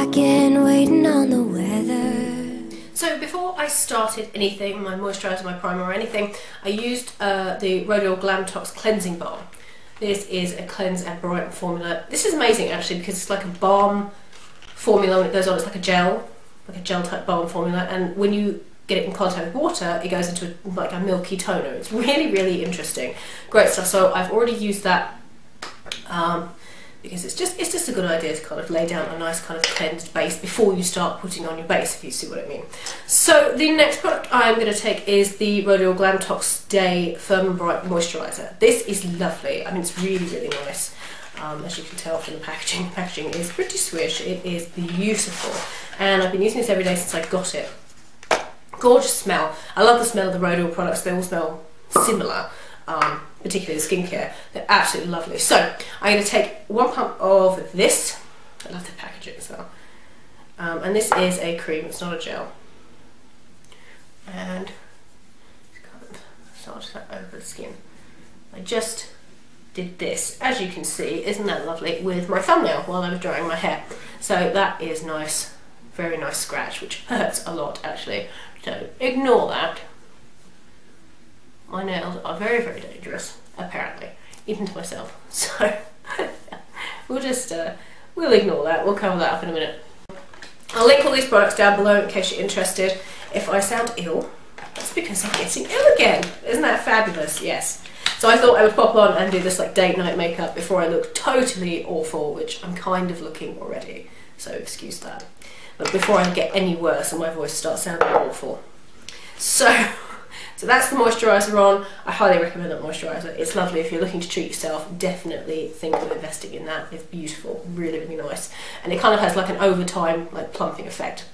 packing, waiting on the weather. So before I started anything, my moisturiser, my primer or anything, I used the Rodial Glamtox cleansing balm. This is a cleanse and brighten formula. This is amazing actually because it's like a balm formula when it goes on. It's like a gel type balm formula, and when you get it in contact with water, it goes into like a milky toner. It's really, really interesting. Great stuff. So I've already used that because it's just a good idea to kind of lay down a nice kind of cleansed base before you start putting on your base, if you see what I mean. So the next product I'm going to take is the Rodial Glamtox Day Firm and Bright Moisturiser. This is lovely. I mean, it's really, really nice. As you can tell from the packaging, is pretty swish. It is beautiful, and I've been using this every day since I got it. Gorgeous smell. I love the smell of the Rodial products. They all smell similar, particularly the skincare. They're absolutely lovely. So I'm going to take 1 pump of this. I love the packaging as well. And this is a cream. It's not a gel. And kind of start that over the skin. I just did this, as you can see, isn't that lovely, with my thumbnail while I was drying my hair. So that is nice, very nice scratch, which hurts a lot actually. So ignore that. My nails are very, very dangerous, apparently, even to myself. So we'll ignore that. We'll cover that up in a minute. I'll link all these products down below in case you're interested. If I sound ill, that's because I'm getting ill again. Isn't that fabulous? Yes. So I thought I would pop on and do this like date night makeup before I look totally awful, which I'm kind of looking already, so excuse that. But before I get any worse and my voice starts sounding awful. So that's the moisturiser on. I highly recommend that moisturiser. It's lovely. If you're looking to treat yourself, definitely think of investing in that. It's beautiful, really, really nice. And it kind of has like an overtime, like plumping effect.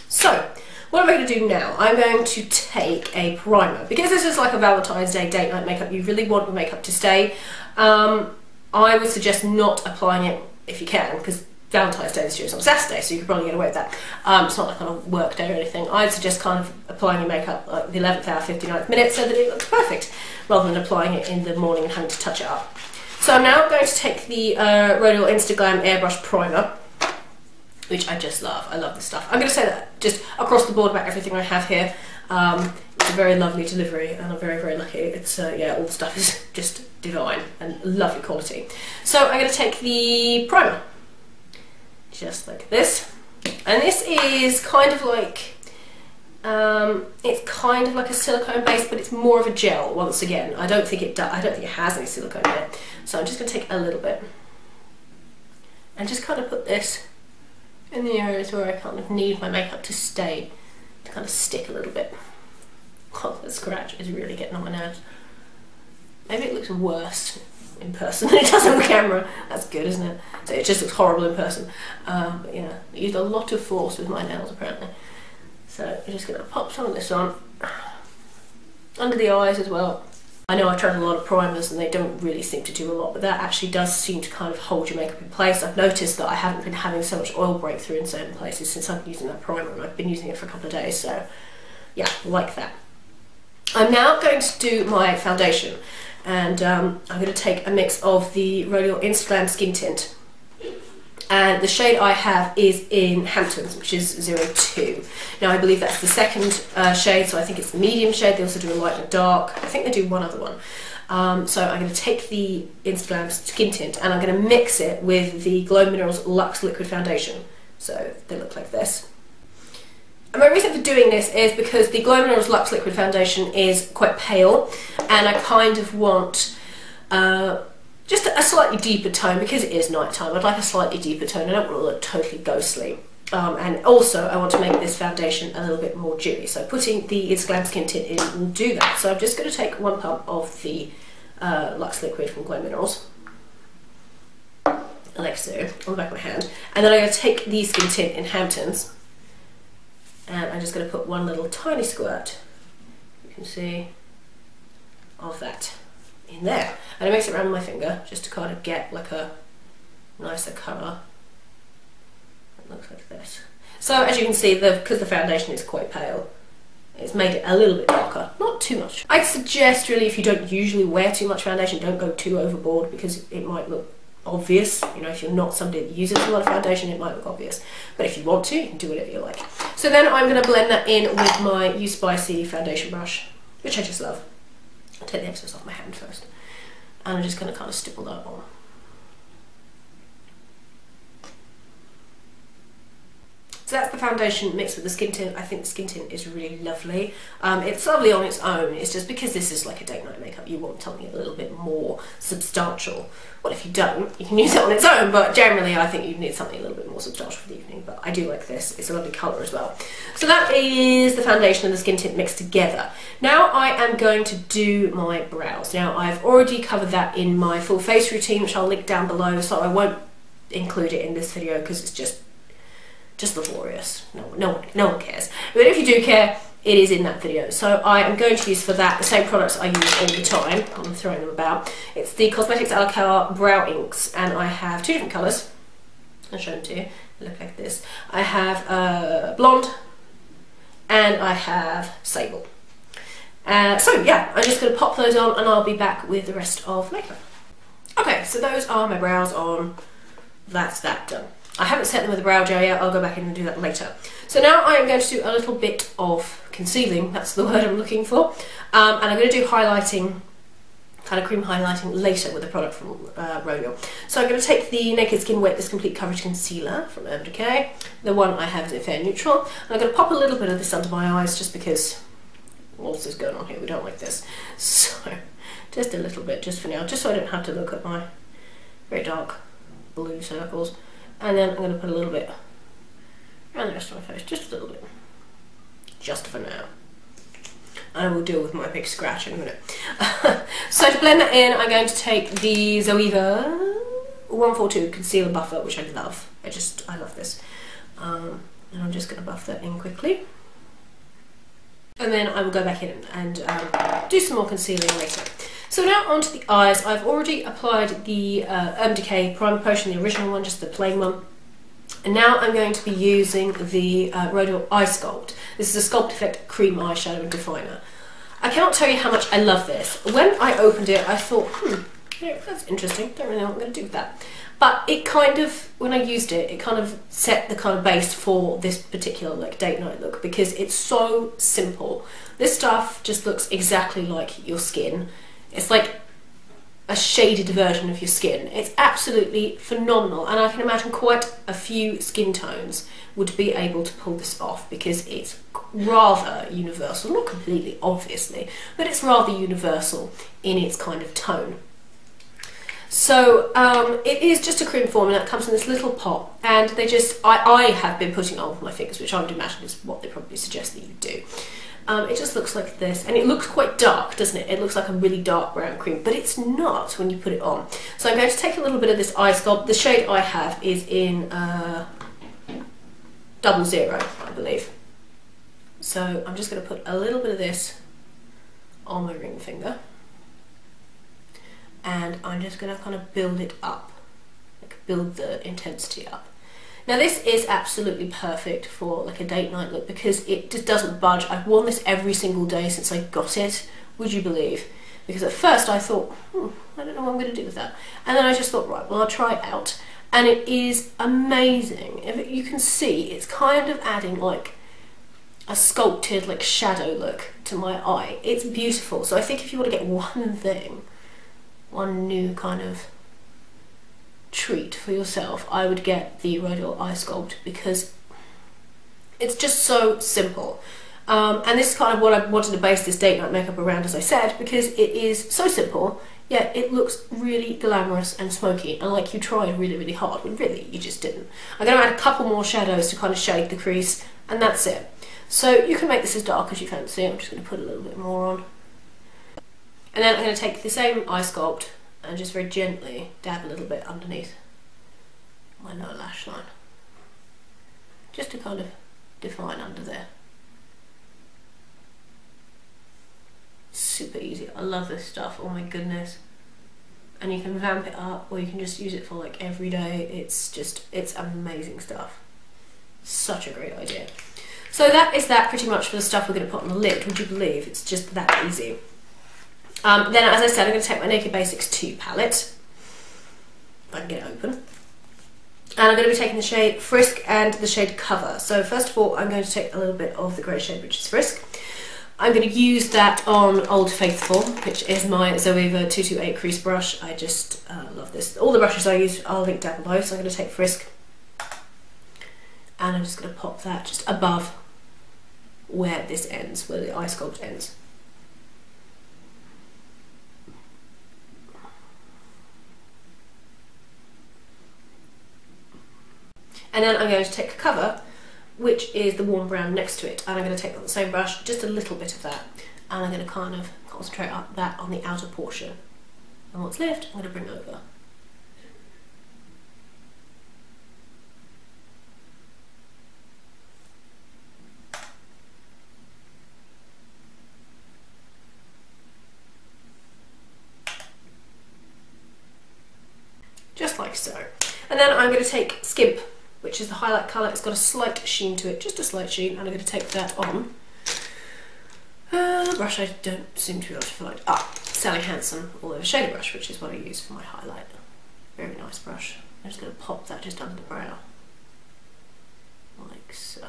So what am I going to do now? I'm going to take a primer. Because this is like a Valentine's Day date night makeup, you really want your makeup to stay. I would suggest not applying it if you can, because Valentine's Day this year is on Saturday, so you could probably get away with that. It's not like on a work day or anything. I'd suggest kind of applying your makeup like the 11th hour, 59th minute, so that it looks perfect, rather than applying it in the morning and having to touch it up. So I'm now going to take the Rodial Instaglam Airbrush Primer, which I just love. I love this stuff. I'm going to say that just across the board about everything I have here. It's a very lovely delivery, and I'm very, very lucky. It's yeah, all the stuff is just divine and lovely quality. So I'm going to take the primer, just like this, and this is kind of like it's kind of like a silicone base, but it's more of a gel. Once again, I don't think it has any silicone in it. So I'm just going to take a little bit and just kind of put this in the areas where I kind of need my makeup to stay, to kind of stick a little bit. Oh, the scratch is really getting on my nerves. Maybe it looks worse in person than it does on camera. That's good, isn't it? So it just looks horrible in person. But yeah, I used a lot of force with my nails apparently. So I'm just going to pop some of this on under the eyes as well. I know I've tried a lot of primers and they don't really seem to do a lot, but that actually does seem to kind of hold your makeup in place. I've noticed that I haven't been having so much oil breakthrough in certain places since I've been using that primer, and I've been using it for a couple of days, so yeah, like that. I'm now going to do my foundation, and I'm going to take a mix of the Rodial Instaglam Skin Tint, and the shade I have is in Hamptons, which is 02. Now I believe that's the second shade, so I think it's the medium shade. They also do a light and a dark. I think they do one other one. So I'm going to take the Instaglam Skin Tint and I'm going to mix it with the Glow Minerals Luxe Liquid Foundation. So they look like this. And my reason for doing this is because the Glow Minerals Luxe Liquid Foundation is quite pale, and I kind of want just a slightly deeper tone because it is night time. I'd like a slightly deeper tone. I don't want to look totally ghostly. And also I want to make this foundation a little bit more dewy. So putting the Instaglam Skin Tint in will do that. So I'm just going to take 1 pump of the Luxe Liquid from Glow Minerals, like so, on the back of my hand. And then I'm going to take the Skin Tint in Hamptons, and I'm just going to put one little tiny squirt, you can see, of that in there, and I mix it around with my finger just to kind of get like a nicer colour. It looks like this. So as you can see, because the foundation is quite pale, it's made it a little bit darker, not too much. I'd suggest really, if you don't usually wear too much foundation, don't go too overboard because it might look obvious. You know, if you're not somebody that uses a lot of foundation, it might look obvious. But if you want to, you can do whatever you like. So then I'm going to blend that in with my You Spicy foundation brush, which I just love. I'll take the excess off my hand first. And I'm just going to kind of stipple that on. So that's the foundation mixed with the skin tint. I think the skin tint is really lovely. It's lovely on its own. It's just because this is like a date night makeup, you want something a little bit more substantial. Well, if you don't, you can use it on its own, but generally I think you need something a little bit more substantial for the evening. But I do like this. It's a lovely colour as well. So that is the foundation and the skin tint mixed together. Now I am going to do my brows. Now I've already covered that in my full face routine, which I'll link down below, so I won't include it in this video because it's just laborious. No one cares. But if you do care, it is in that video. So I am going to use for that the same products I use all the time. I'm throwing them about. It's the Cosmetics A La Carte Brow Inks, and I have two different colours. I'll show them to you. They look like this. I have blonde and I have sable. So yeah, I'm just going to pop those on and I'll be back with the rest of makeup. Okay, so those are my brows on. That's that done. I haven't set them with a brow gel yet, I'll go back in and do that later. So now I am going to do a little bit of concealing, that's the word I'm looking for. And I'm going to do highlighting, kind of cream highlighting later with a product from Rodial. So I'm going to take the Naked Skin Weightless Complete Coverage Concealer from Decay. The one I have is in Fair Neutral. And I'm going to pop a little bit of this under my eyes just because what else is going on here, we don't like this. So just a little bit, just for now, just so I don't have to look at my very dark blue circles. And then I'm going to put a little bit around the rest of my face, just a little bit, just for now. I will deal with my big scratch in a minute. So to blend that in, I'm going to take the zoeva 142 Concealer Buffer, which I love. I love this. And I'm just going to buff that in quickly. And then I will go back in and do some more concealing later. So now onto the eyes. I've already applied the Decay Primer Potion, the original one, just the plain one. And now I'm going to be using the Rodial Eye Sculpt. This is a Sculpt Effect Cream Eyeshadow Definer. I cannot tell you how much I love this. When I opened it, I thought, yeah, that's interesting. Don't really know what I'm going to do with that. But it kind of, when I used it, it kind of set the kind of base for this particular like date night look because it's so simple. This stuff just looks exactly like your skin. It's like a shaded version of your skin. It's absolutely phenomenal, and I can imagine quite a few skin tones would be able to pull this off because it's rather universal, not completely obviously, but it's rather universal in its kind of tone. So it is just a cream formula. It comes in this little pot, and they just, I have been putting it on with my fingers, which I would imagine is what they probably suggest that you do. It just looks like this, and it looks quite dark, doesn't it? It looks like a really dark brown cream, but it's not when you put it on. So I'm going to take a little bit of this eye sculpt. The shade I have is in 00, I believe. So I'm just going to put a little bit of this on my ring finger, and I'm just going to kind of build it up, like build the intensity up. Now this is absolutely perfect for like a date night look because it just doesn't budge. I've worn this every single day since I got it, would you believe? Because at first I thought, I don't know what I'm going to do with that. And then I just thought, right, well I'll try it out. And it is amazing. If you can see, it's kind of adding like a sculpted like shadow look to my eye. It's beautiful. So I think if you want to get one thing, one new kind of treat for yourself, I would get the Rodial Eye Sculpt because it's just so simple. And this is kind of what I wanted to base this date night makeup around, as I said, because it is so simple, yet it looks really glamorous and smoky, and like you tried really, really hard, but really you just didn't. I'm going to add a couple more shadows to kind of shade the crease, and that's it. So you can make this as dark as you fancy. I'm just going to put a little bit more on. And then I'm going to take the same eye sculpt and just very gently dab a little bit underneath my lower lash line, just to kind of define under there. Super easy. I love this stuff, oh my goodness. And you can vamp it up, or you can just use it for like every day. It's amazing stuff. Such a great idea. So that is that pretty much for the stuff we're going to put on the lid. Would you believe it's just that easy? Then, as I said, I'm going to take my Naked Basics 2 palette, if I can get it open. And I'm going to be taking the shade Frisk and the shade Cover. So first of all, I'm going to take a little bit of the grey shade, which is Frisk. I'm going to use that on Old Faithful, which is my Zoeva 228 crease brush. I just love this. All the brushes I use, I'll link down below. So I'm going to take Frisk, and I'm just going to pop that just above where this ends, where the eye sculpt ends. And then I'm going to take Cover, which is the warm brown next to it, and I'm going to take on the same brush, just a little bit of that, and I'm going to kind of concentrate up that on the outer portion. And what's left, I'm going to bring over. Just like so. And then I'm going to take Skimp, which is the highlight colour. It's got a slight sheen to it, just a slight sheen, and I'm going to take that on a brush I don't seem to be able to find. Sally Hansen All Over Shader brush, which is what I use for my highlight. Very nice brush. I'm just going to pop that just under the brow, like so.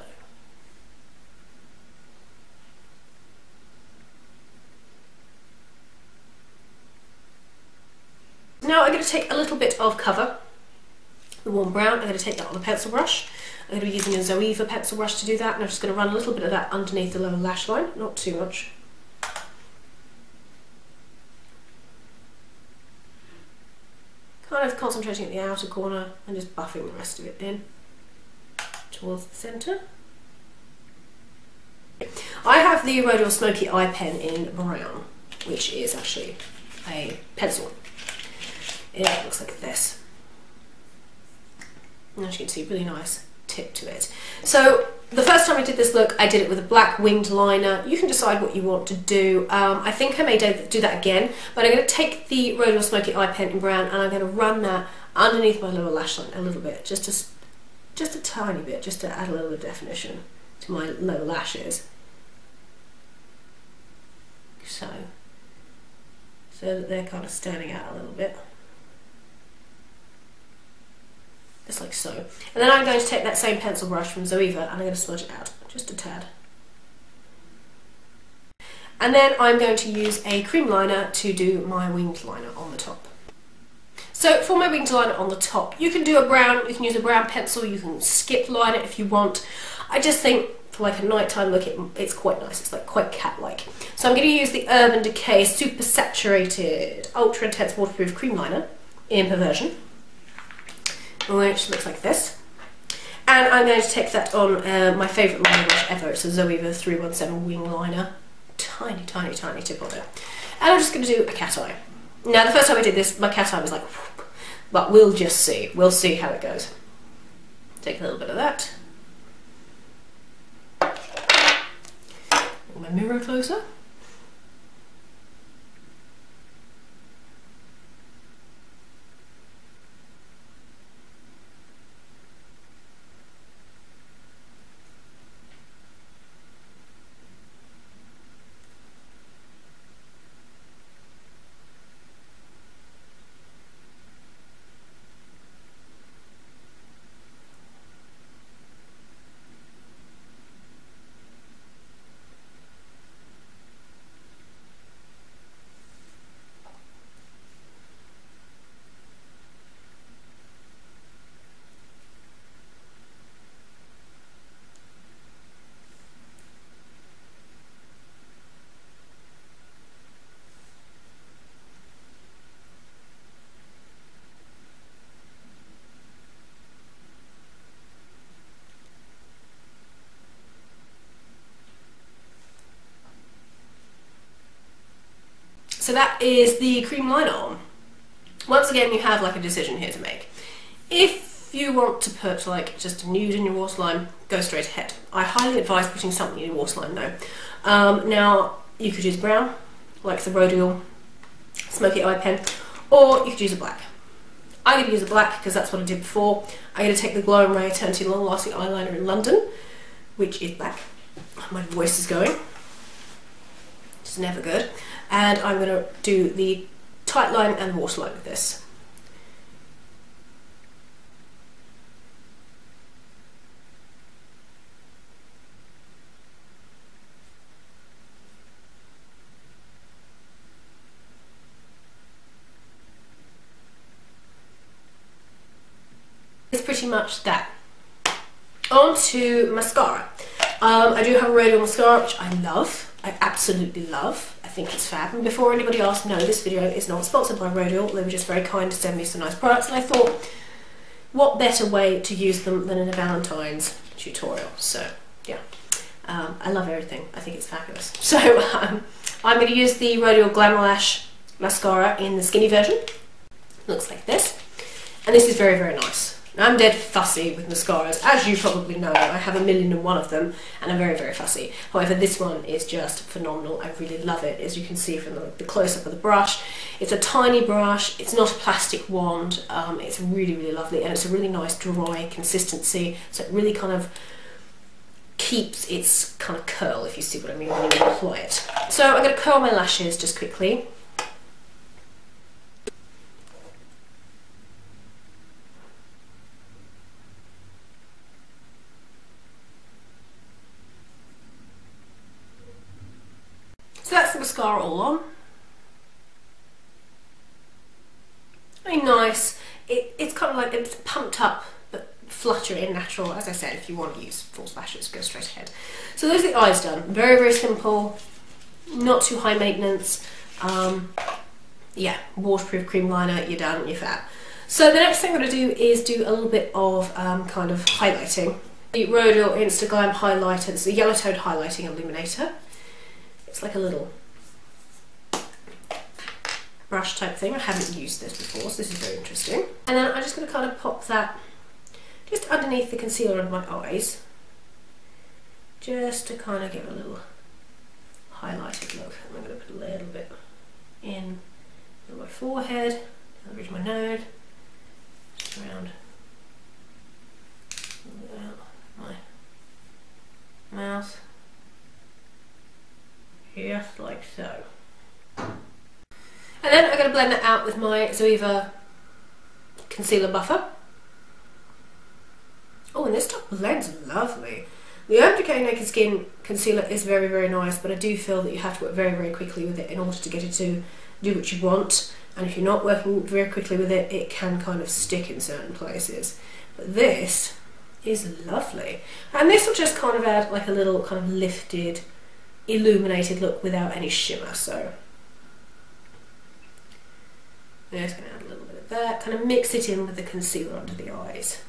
Now I'm going to take a little bit of Cover, the warm brown. I'm going to take that on a pencil brush. I'm going to be using a Zoeva pencil brush to do that, and I'm just going to run a little bit of that underneath the lower lash line, not too much. Kind of concentrating at the outer corner and just buffing the rest of it in towards the centre. I have the Rodial Smokey eye pen in brown, which is actually a pencil. It looks like this. And as you can see, really nice tip to it. So the first time I did this look, I did it with a black winged liner. You can decide what you want to do. I think I may do that again, but I'm going to take the Rodial Smokey eye pen in brown, and I'm going to run that underneath my lower lash line a little bit, just a tiny bit, just to add a little bit of definition to my lower lashes. So that they're kind of standing out a little bit. Just like so. And then I'm going to take that same pencil brush from Zoeva, and I'm going to smudge it out, just a tad. And then I'm going to use a cream liner to do my winged liner on the top. So for my winged liner on the top, you can do a brown, you can use a brown pencil, you can skip line it if you want. I just think for like a nighttime look, it's quite nice, it's like quite cat-like. So I'm going to use the Urban Decay Super Saturated Ultra Intense Waterproof Cream Liner in Perversion, which looks like this. And I'm going to take that on my favourite liner brush ever. It's a Zoeva 317 wing liner. Tiny, tiny, tiny tip on it. And I'm just going to do a cat eye. Now, the first time I did this, my cat eye was like, whoop, but we'll just see. We'll see how it goes. Take a little bit of that. Bring my mirror closer. So that is the cream liner on. Once again, you have like a decision here to make. If you want to put like just a nude in your waterline, go straight ahead. I highly advise putting something in your waterline though. Now, you could use brown, like the Rodial Smokey eye pen, or you could use a black. I'm going to use a black because that's what I did before. I'm going to take the Glow and Ray Eternity Long Lasting Eyeliner in London, which is black. My voice is going. It's never good. And I'm going to do the tight line and waterline with this. pretty much that. On to mascara. I do have a Rodial mascara, which I love. I absolutely love. I think it's fab. And before anybody asks, no, this video is not sponsored by Rodial. They were just very kind to send me some nice products, and I thought, what better way to use them than in a Valentine's tutorial? So, yeah. I love everything. I think it's fabulous. So, I'm going to use the Rodial Glamolash mascara in the skinny version. Looks like this. And this is very, very nice. I'm dead fussy with mascaras, as you probably know. I have 1,000,001 of them, and I'm very, very fussy. However, this one is just phenomenal. I really love it, as you can see from the close-up of the brush. It's a tiny brush, it's not a plastic wand, it's really, really lovely, and it's a really nice dry consistency, so it really kind of keeps its kind of curl, if you see what I mean, when you apply it. So I'm going to curl my lashes just quickly. So that's the mascara all on. Very nice. It's kind of like, it's pumped up but fluttery and natural. As I said, if you want to use false lashes, go straight ahead. So there's the eyes done. Very, very simple, not too high maintenance. Yeah, waterproof cream liner, you're done, you're fab. So the next thing I'm going to do is do a little bit of kind of highlighting. The Rodial Instaglam highlighter, it's a yellow toned highlighting illuminator. It's like a little brush type thing. I haven't used this before, so this is very interesting. And then I'm just going to kind of pop that just underneath the concealer under my eyes, just to kind of give a little highlighted look. And I'm going to put a little bit in my forehead, down the bridge of my nose, just around my mouth. Just like so. And then I'm going to blend that out with my Zoeva concealer buffer. Oh, and this stuff blends lovely. The Decay Naked Skin concealer is very, very nice, but I do feel that you have to work very, very quickly with it in order to get it to do what you want. And if you're not working very quickly with it, it can kind of stick in certain places. But this is lovely. And this will just kind of add like a little kind of lifted, illuminated look without any shimmer. So I'm just going to add a little bit of that, kind of mix it in with the concealer under the eyes.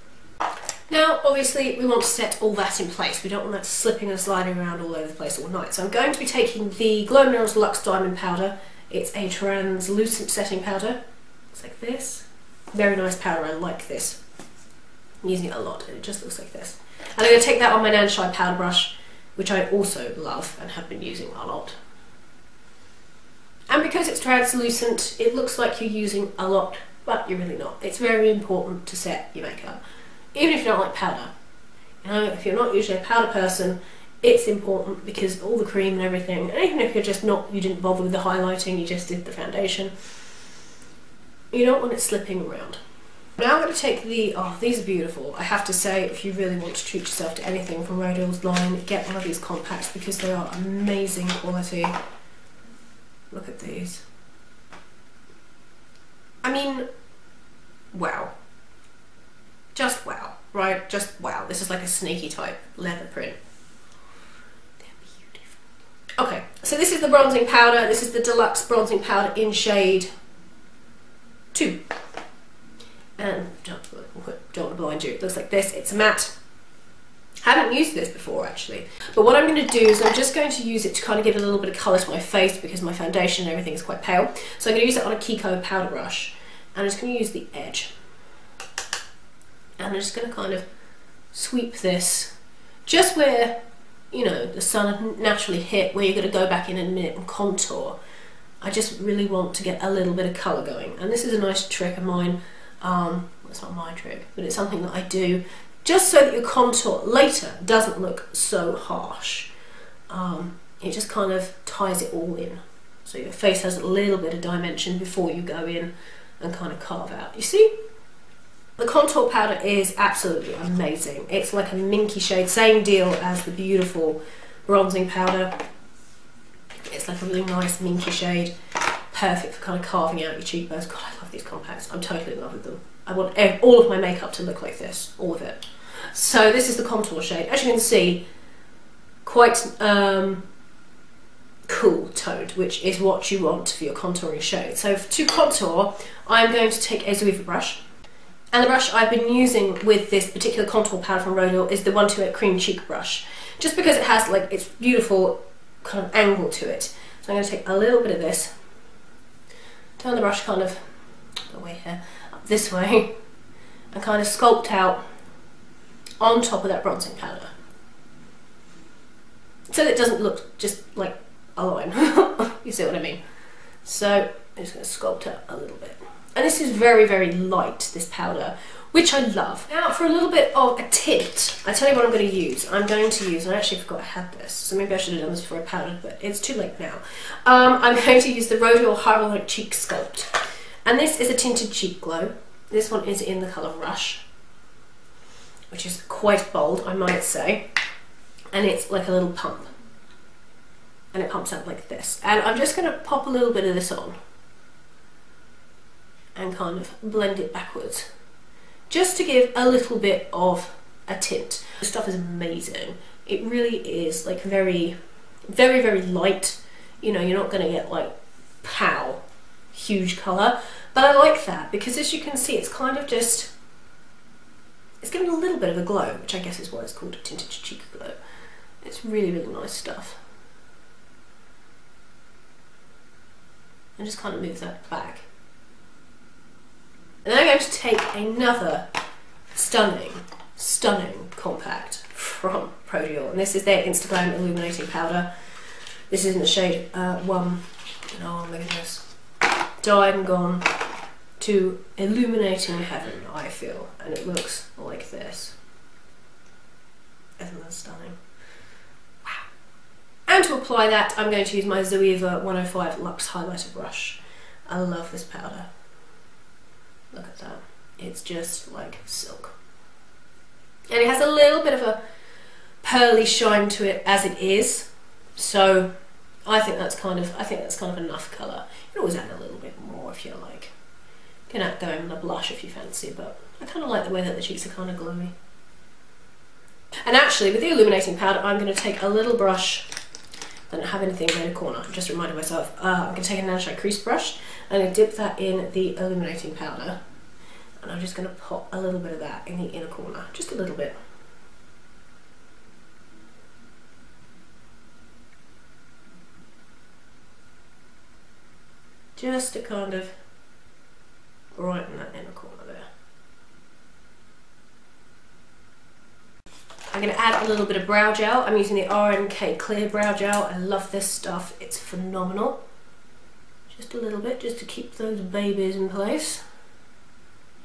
Now obviously we want to set all that in place. We don't want that slipping and sliding around all over the place all night. So I'm going to be taking the Glow Minerals Luxe Diamond Powder. It's a translucent setting powder. It's like this. Very nice powder, I like this. I'm using it a lot and it just looks like this. And I'm going to take that on my Nan Shy powder brush, which I also love and have been using a lot. And because it's translucent, it looks like you're using a lot, but you're really not. It's very important to set your makeup, even if you don't like powder. You know, if you're not usually a powder person, it's important because all the cream and everything, and even if you're just not, you didn't bother with the highlighting, you just did the foundation, you don't want it slipping around. Now I'm going to take the, oh, these are beautiful. I have to say, if you really want to treat yourself to anything from Rodial's line, get one of these compacts because they are amazing quality. Look at these. I mean, wow. Just wow, right? Just wow. This is like a sneaky type leather print. They're beautiful. Okay, so this is the bronzing powder. This is the Deluxe bronzing powder in shade 2. And don't want to blind you, it looks like this. It's matte. I haven't used this before actually, but what I'm going to do is I'm just going to use it to kind of give a little bit of colour to my face because my foundation and everything is quite pale. So I'm going to use it on a Kiko powder brush, and I'm just going to use the edge, and I'm just going to kind of sweep this just where, you know, the sun naturally hit, where you're going to go back in a minute and contour. I just really want to get a little bit of colour going, and this is a nice trick of mine. Well, it's not my trick, but it's something that I do just so that your contour later doesn't look so harsh. It just kind of ties it all in, so your face has a little bit of dimension before you go in and kind of carve out. You see? The contour powder is absolutely amazing. It's like a minky shade, same deal as the beautiful bronzing powder. It's like a really nice minky shade, perfect for kind of carving out your cheekbones. God, I love these compacts. I'm totally in love with them. I want all of my makeup to look like this, all of it. So this is the contour shade. As you can see, quite cool toned, which is what you want for your contouring shade. So to contour, I'm going to take a zoeva brush. And the brush I've been using with this particular contour powder from Rodial is the 128 Cream Cheek brush. Just because it has like its beautiful kind of angle to it. So I'm going to take a little bit of this, turn the brush kind of away here, up this way, and kind of sculpt out on top of that bronzing powder. So that it doesn't look just like a line. You see what I mean? So I'm just going to sculpt out a little bit. And this is very, very light, this powder, which I love. Now for a little bit of a tint, I tell you what I'm going to use. I'm going to use, and I actually forgot I had this, so maybe I should have done this before I powdered, but it's too late now. I'm going to use the Rodial Hyaluronic Cheek Sculpt. And this is a tinted cheek glow. This one is in the colour Rush, which is quite bold, I might say. And it's like a little pump. And it pumps out like this. And I'm just going to pop a little bit of this on and kind of blend it backwards, just to give a little bit of a tint. The stuff is amazing. It really is like very, very, very light. You know, you're not going to get like pow, huge colour, but I like that because as you can see, it's kind of just, it's giving a little bit of a glow, which I guess is why it's called a tinted cheek glow. It's really, really nice stuff. And just kind of move that back. And then I'm going to take another stunning, stunning compact from Rodial, and this is their Instaglam illuminating powder. This is in the shade 1. Oh my goodness. Died and gone to illuminating heaven, I feel, and it looks like this. Isn't that stunning? Wow. And to apply that, I'm going to use my Zoeva 105 Luxe highlighter brush. I love this powder. Look at that. It's just like silk. And it has a little bit of a pearly shine to it as it is. So I think that's kind of enough colour. You can always add a little bit more if you like. You can add going on a blush if you fancy, but I kind of like the way that the cheeks are kind of glowy. And actually, with the illuminating powder, I'm going to take a little brush. I don't have anything in the corner. I'm just reminding myself. I'm going to take a Nanoshape crease brush and I'm going to dip that in the illuminating powder. And I'm just going to pop a little bit of that in the inner corner. Just a little bit. Just to kind of brighten that inner corner there. I'm going to add a little bit of brow gel. I'm using the RMK Clear Brow Gel. I love this stuff. It's phenomenal. Just a little bit, just to keep those babies in place.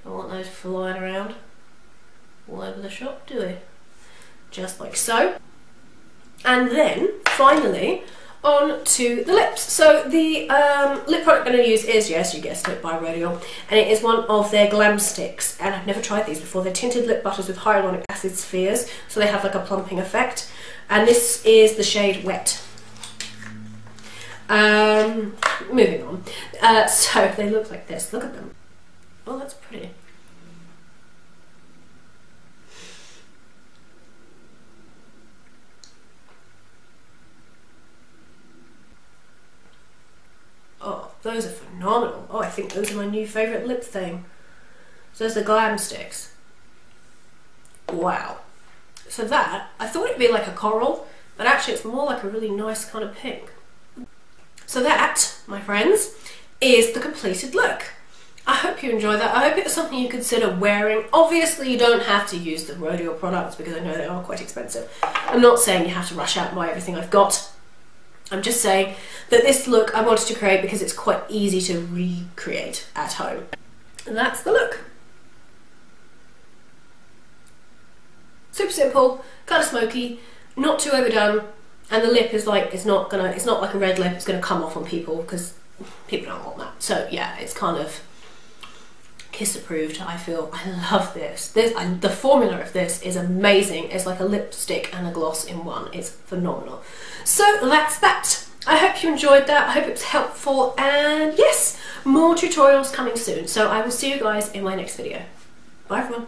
Don't want those flying around all over the shop, do we? Just like so. And then, finally, on to the lips. So the lip product I'm going to use is, yes, you guessed it, by Rodial, and it is one of their Glam sticks, and I've never tried these before. They're tinted lip butters with hyaluronic acid spheres, so they have like a plumping effect, and this is the shade Wet. Moving on. So they look like this. Look at them. Oh, that's pretty. Oh, those are phenomenal. Oh, I think those are my new favourite lip thing. So there's the Glam sticks. Wow. So that, I thought it'd be like a coral, but actually it's more like a really nice kind of pink. So that, my friends, is the completed look. I hope you enjoy that. I hope it's something you consider wearing. Obviously you don't have to use the Rodial products because I know they are quite expensive. I'm not saying you have to rush out and buy everything I've got. I'm just saying that this look I wanted to create because it's quite easy to recreate at home. And that's the look. Super simple, kind of smoky, not too overdone, and the lip is like, it's not like a red lip, it's gonna come off on people because people don't want that. So yeah, it's kind of kiss approved, I feel. I love this. The formula of this is amazing. It's like a lipstick and a gloss in one. It's phenomenal. So that's that. I hope you enjoyed that. I hope it was helpful, and yes, More tutorials coming soon, so I will see you guys in my next video. Bye everyone.